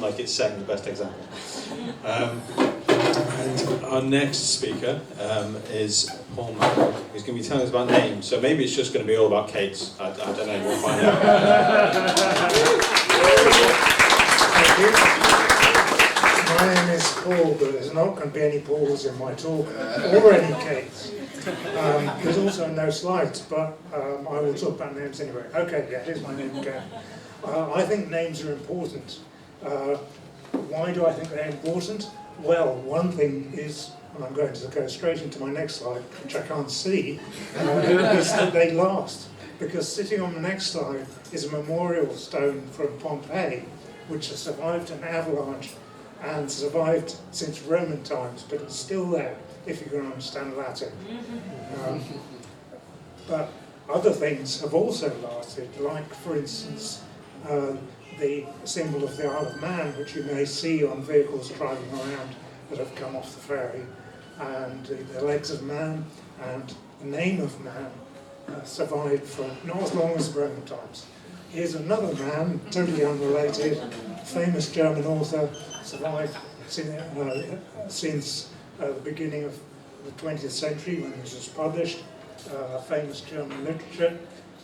like it's setting the best example. And our next speaker is Paul Marrow. He's going to be telling us about names, so maybe it's just going to be all about cakes. I don't know, we'll find out. Thank you. My name is Paul, but there's not going to be any Pauls in my talk, or any cakes. There's also no slides, but I will talk about names anyway. Okay, yeah, here's my name again. I think names are important. Why do I think they're important? Well, one thing is, and I'm going to go straight into my next slide, which I can't see, is that they last. Because sitting on the next slide is a memorial stone from Pompeii, which has survived an avalanche and survived since Roman times, but it's still there, if you can understand Latin. But other things have also lasted, like, for instance, the symbol of the Isle of Man, which you may see on vehicles driving around that have come off the ferry, and the legs of man and the name of man survived for not as long as Roman times. Here's another man, totally unrelated, famous German author, survived since the beginning of the 20th century when this was published, famous German literature.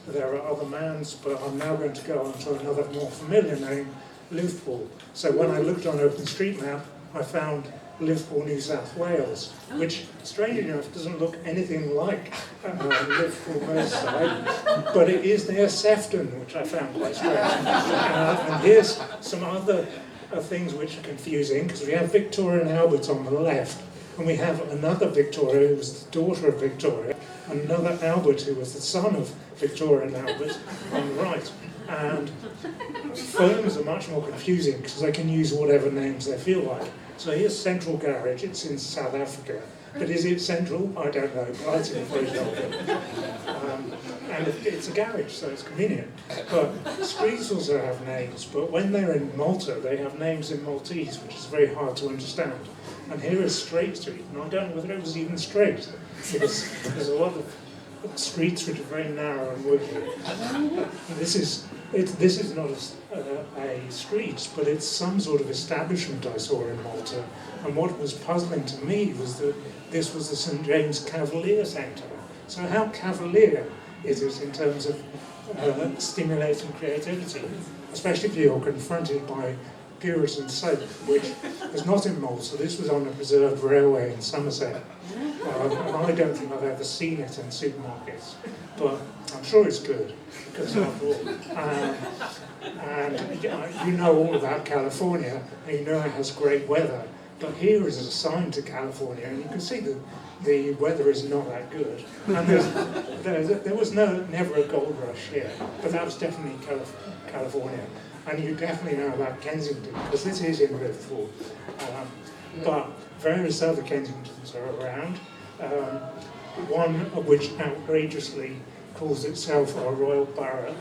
There are other names, but I'm now going to go on to another more familiar name, Liverpool. So when I looked on OpenStreetMap, I found Liverpool, New South Wales, which, strangely enough, doesn't look anything like Liverpool, Merseyside, but it is near Sefton, which I found quite strange. And here's some other things which are confusing, because we have Victoria and Albert on the left, and we have another Victoria who was the daughter of Victoria, and another Albert who was the son of Victoria and Albert on the right. And firms are much more confusing because they can use whatever names they feel like. So here's Central Garage, it's in South Africa. But is it central? I don't know, but I think it's very helpful. And it's a garage, so it's convenient. But streets also have names, but when they're in Malta, they have names in Maltese, which is very hard to understand. And here is Straight Street, and I don't know whether it was even straight, because there's a lot of streets which are very narrow and wiggly. This is not a street, but it's some sort of establishment I saw in Malta. And what was puzzling to me was that this was the St. James Cavalier Centre. So how cavalier is it in terms of stimulating creativity, especially if you're confronted by Puritan soap, which was not in Malta. This was on a preserved railway in Somerset. I don't think I've ever seen it in supermarkets, but I'm sure it's good, because after all. And you know all about California, and you know it has great weather, but here is a sign to California, and you can see that the weather is not that good. And there was never a gold rush here, but that was definitely California. And you definitely know about Kensington, because this is in Liverpool. But various other Kensingtons are around, one of which outrageously calls itself a royal borough.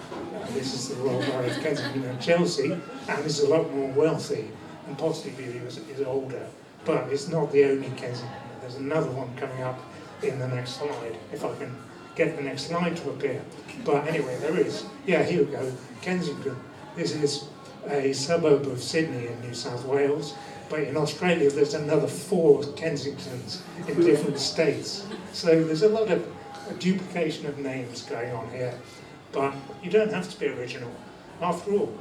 This is the royal borough of Kensington and Chelsea, and is a lot more wealthy, and possibly is older. But it's not the only Kensington. There's another one coming up in the next slide, if I can get the next slide to appear. But anyway, there is. Yeah, here we go, Kensington. This is a suburb of Sydney in New South Wales, but in Australia there's another 4 Kensingtons in different states. So there's a lot of duplication of names going on here, but you don't have to be original. After all,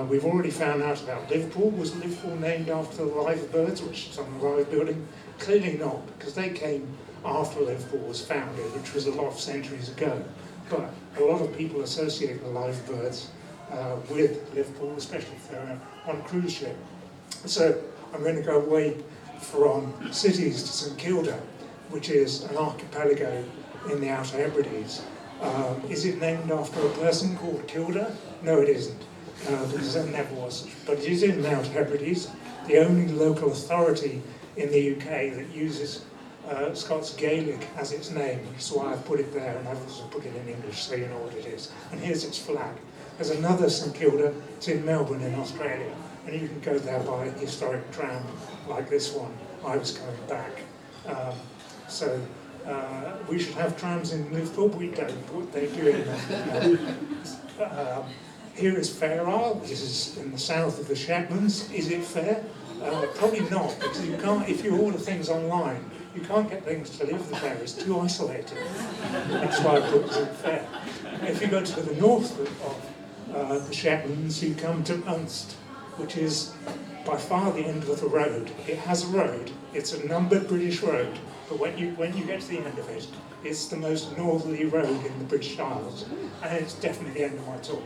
we've already found out about Liverpool. Was Liverpool named after the live birds, which is on the live building? Clearly not, because they came after Liverpool was founded, which was a lot of centuries ago. But a lot of people associate the live birds with Liverpool, especially if they're on a cruise ship. So I'm going to go away from cities to St Kilda, which is an archipelago in the Outer Hebrides. Is it named after a person called Kilda? No, it isn't, because that never was. But it is in the Outer Hebrides, the only local authority in the UK that uses Scots Gaelic as its name, which is why I've put it there, and I've also put it in English so you know what it is. And here's its flag. There's another St Kilda, it's in Melbourne in Australia, and you can go there by a historic tram like this one. I was coming back. So we should have trams in Liverpool, but we don't. What they do Here is Fair Isle. This is in the south of the Shetlands. Is it fair? Probably not, because you can't. If you order things online, you can't get things delivered there. It's too isolated. That's why I put Is it fair. If you go to the north of the Shetlands, you come to Unst, which is by far the end of the road. It has a road. It's a numbered British road, but when you get to the end of it, it's the most northerly road in the British Isles, and it's definitely the end of my tour.